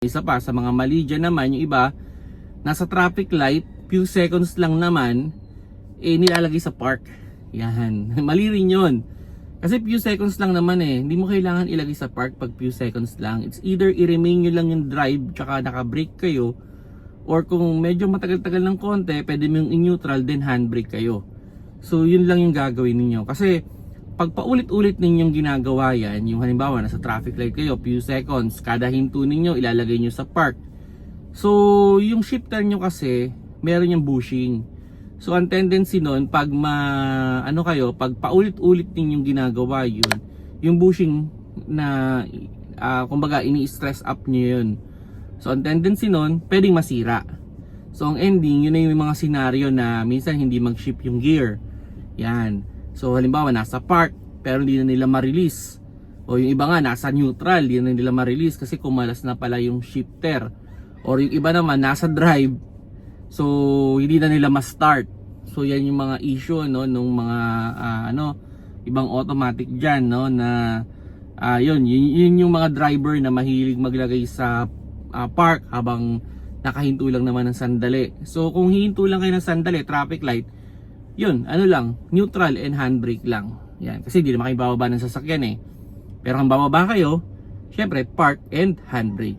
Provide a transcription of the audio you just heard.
Isa pa sa mga mali dyan naman, yung iba nasa traffic light, few seconds lang naman nilalagay sa park. Yan. Mali rin yun. Kasi few seconds lang naman hindi mo kailangan ilagay sa park pag few seconds lang. It's either i-remain nyo lang yung drive tsaka naka-brake kayo, or kung medyo matagal-tagal ng konti, pwede mo yung in-neutral then handbrake kayo. So yun lang yung gagawin ninyo. Kasi pag paulit-ulit ninyong ginagawa yan, yung halimbawa nasa traffic light kayo, few seconds, kada hinto ninyo ilalagay nyo sa park. So yung shifter nyo kasi meron yung bushing. So ang tendency nun, pag pag paulit-ulit ninyong ginagawa yun, yung bushing na kumbaga ini-stress up nyo yun. So ang tendency nun, pwedeng masira. So ang ending, yun na yung mga scenario na minsan hindi mag-shift yung gear. Yan. So halimbawa nasa park pero hindi na nila ma-release. O yung iba nga nasa neutral, hindi na nila ma-release kasi kumalas na pala yung shifter. Or yung iba naman nasa drive, so hindi na nila ma-start. So yan yung mga issue nung mga ibang automatic diyan na yun yung mga driver na mahilig maglagay sa park habang nakahinto lang naman ng sandali. So kung hihinto lang kayo ng sandali, traffic light, yun, neutral and handbrake lang. Yan, kasi hindi naman kayo bababa ng sasakyan Pero kung bababa kayo, syempre park and handbrake.